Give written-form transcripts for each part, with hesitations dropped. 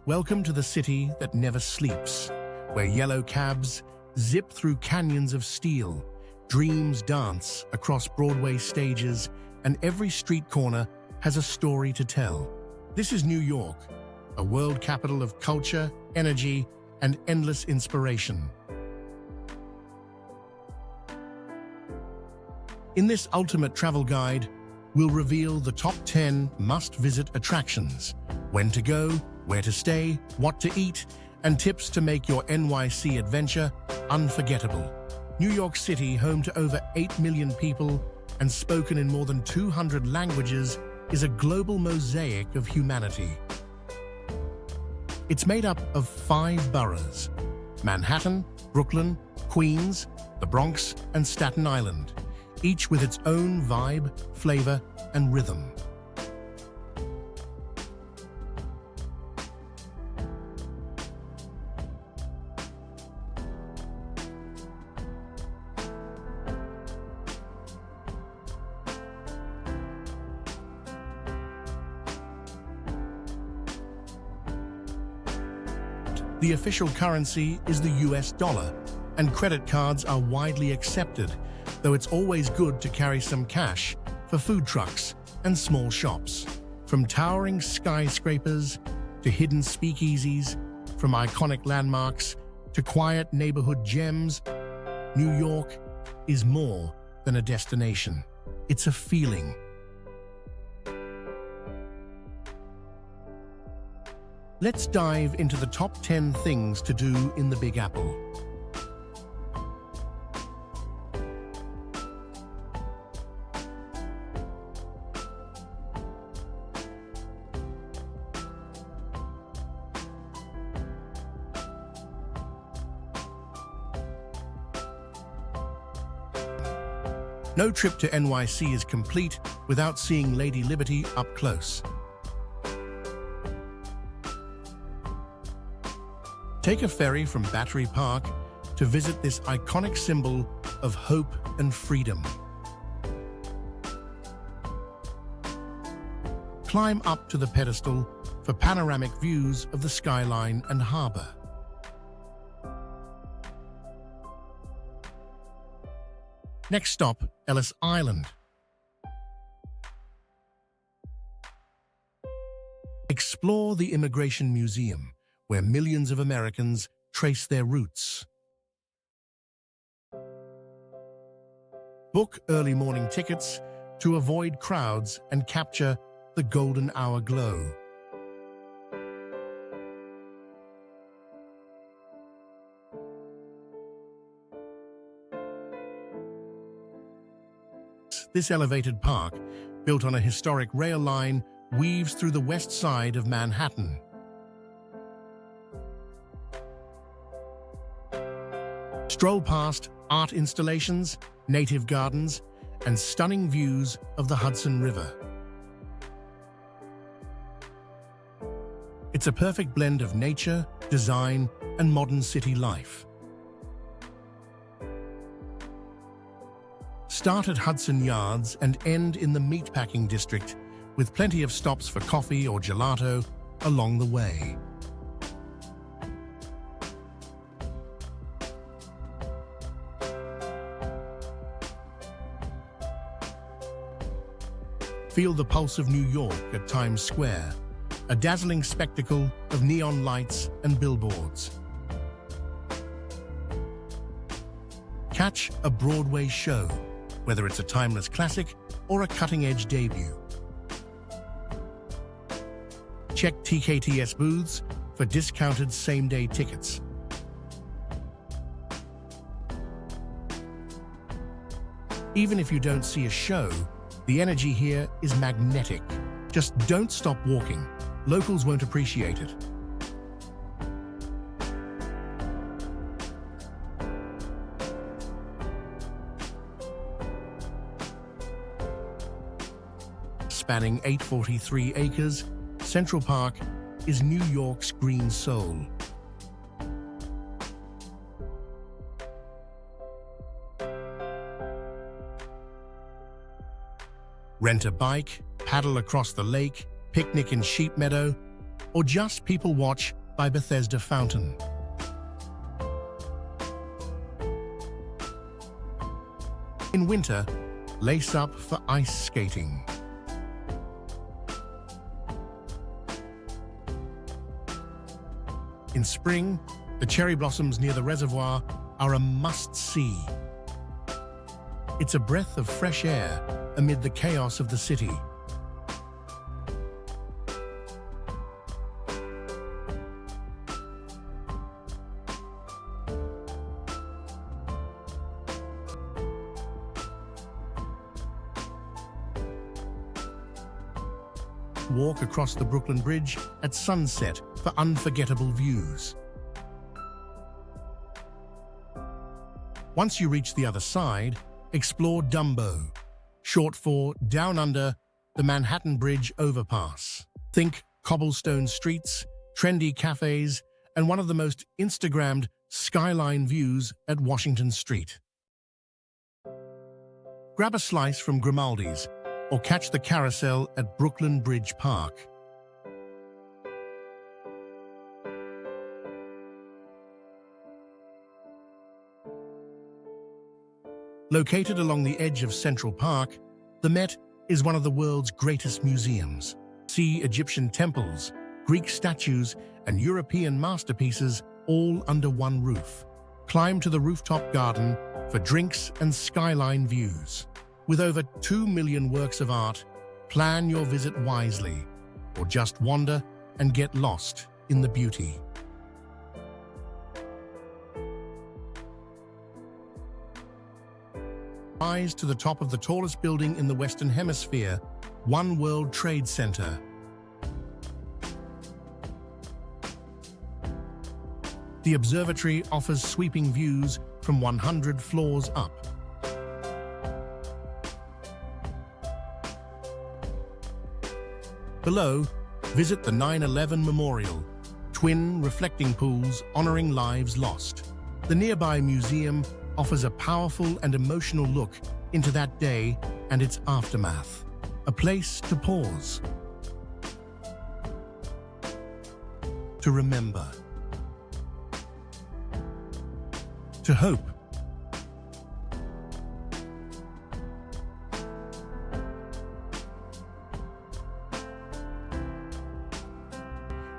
Welcome to the city that never sleeps, where yellow cabs zip through canyons of steel, dreams dance across Broadway stages, and every street corner has a story to tell. This is New York, a world capital of culture, energy, and endless inspiration. In this ultimate travel guide, we'll reveal the top 10 must-visit attractions, when to go, where to stay, what to eat, and tips to make your NYC adventure unforgettable. New York City, home to over 8 million people and spoken in more than 200 languages, is a global mosaic of humanity. It's made up of 5 boroughs: Manhattan, Brooklyn, Queens, the Bronx, and Staten Island, each with its own vibe, flavor, and rhythm. The official currency is the US dollar, and credit cards are widely accepted, though it's always good to carry some cash for food trucks and small shops. From towering skyscrapers to hidden speakeasies, from iconic landmarks to quiet neighborhood gems, New York is more than a destination. It's a feeling. Let's dive into the top 10 things to do in the Big Apple. No trip to NYC is complete without seeing Lady Liberty up close. Take a ferry from Battery Park to visit this iconic symbol of hope and freedom. Climb up to the pedestal for panoramic views of the skyline and harbor. Next stop, Ellis Island. Explore the Immigration Museum, where millions of Americans trace their roots. Book early morning tickets to avoid crowds and capture the golden hour glow. This elevated park, built on a historic rail line, weaves through the west side of Manhattan. Stroll past art installations, native gardens, and stunning views of the Hudson River. It's a perfect blend of nature, design, and modern city life. Start at Hudson Yards and end in the meatpacking district, with plenty of stops for coffee or gelato along the way. Feel the pulse of New York at Times Square, a dazzling spectacle of neon lights and billboards. Catch a Broadway show, whether it's a timeless classic or a cutting-edge debut. Check TKTS booths for discounted same-day tickets. Even if you don't see a show, the energy here is magnetic. Just don't stop walking. Locals won't appreciate it. Spanning 843 acres, Central Park is New York's green soul. Rent a bike, paddle across the lake, picnic in Sheep Meadow, or just people watch by Bethesda Fountain. In winter, lace up for ice skating. In spring, the cherry blossoms near the reservoir are a must-see. It's a breath of fresh air amid the chaos of the city. Walk across the Brooklyn Bridge at sunset for unforgettable views. Once you reach the other side, explore Dumbo, short for Down Under, the Manhattan Bridge overpass. Think cobblestone streets, trendy cafes, and one of the most Instagrammed skyline views at Washington Street. Grab a slice from Grimaldi's or catch the carousel at Brooklyn Bridge Park. Located along the edge of Central Park, the Met is one of the world's greatest museums. See Egyptian temples, Greek statues, and European masterpieces all under one roof. Climb to the rooftop garden for drinks and skyline views. With over 2 million works of art, plan your visit wisely, or just wander and get lost in the beauty. Rise to the top of the tallest building in the Western Hemisphere, One World Trade Center. The observatory offers sweeping views from 100 floors up. Below, visit the 9/11 Memorial, twin reflecting pools honoring lives lost. The nearby museum offers a powerful and emotional look into that day and its aftermath. A place to pause, to remember, to hope.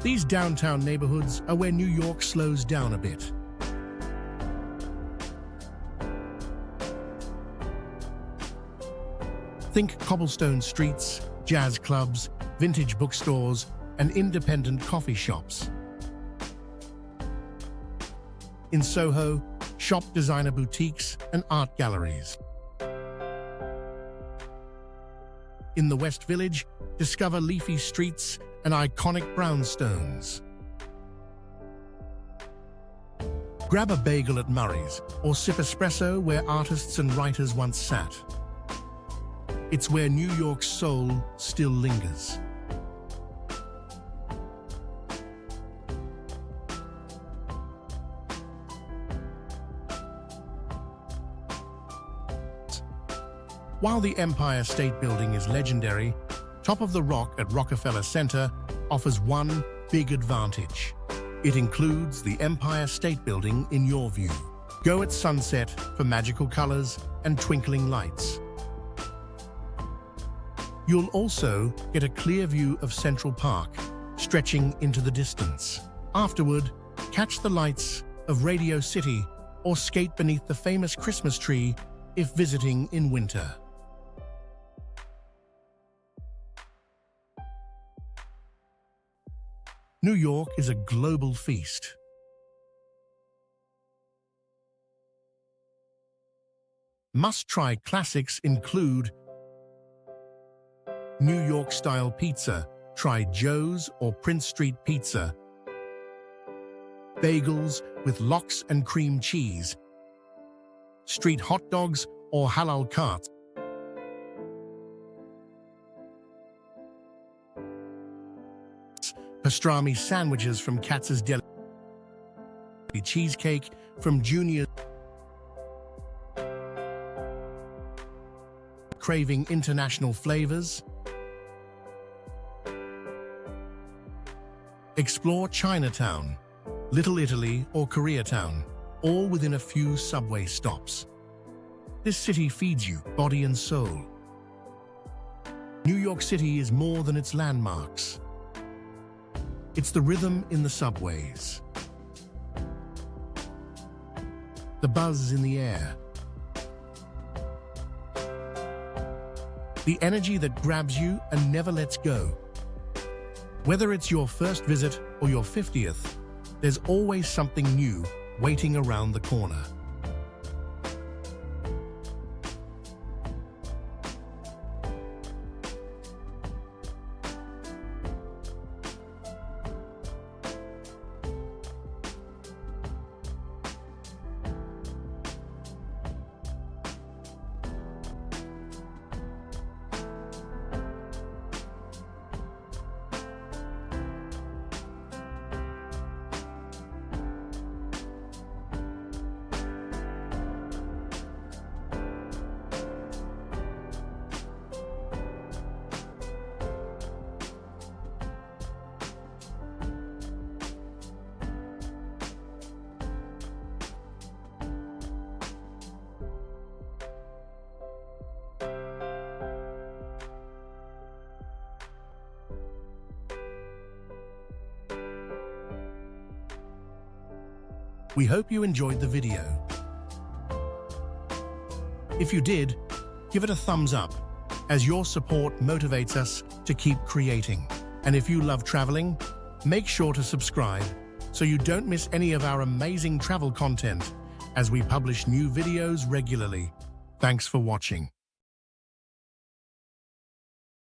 These downtown neighborhoods are where New York slows down a bit. Think cobblestone streets, jazz clubs, vintage bookstores, and independent coffee shops. In Soho, shop designer boutiques and art galleries. In the West Village, discover leafy streets and iconic brownstones. Grab a bagel at Murray's or sip espresso where artists and writers once sat. It's where New York's soul still lingers. While the Empire State Building is legendary, Top of the Rock at Rockefeller Center offers one big advantage. It includes the Empire State Building in your view. Go at sunset for magical colors and twinkling lights. You'll also get a clear view of Central Park, stretching into the distance. Afterward, catch the lights of Radio City or skate beneath the famous Christmas tree if visiting in winter. New York is a global feast. Must-try classics include New York-style pizza. Try Joe's or Prince Street Pizza. Bagels with lox and cream cheese. Street hot dogs or halal carts. Pastrami sandwiches from Katz's Deli. Cheesecake from Junior's. Craving international flavors? Explore Chinatown, Little Italy or Koreatown, all within a few subway stops. This city feeds you body and soul. New York City is more than its landmarks. It's the rhythm in the subways, the buzz in the air, the energy that grabs you and never lets go. Whether it's your first visit or your 50th, there's always something new waiting around the corner. We hope you enjoyed the video. If you did, give it a thumbs up, as your support motivates us to keep creating. And if you love traveling, make sure to subscribe so you don't miss any of our amazing travel content as we publish new videos regularly. Thanks for watching.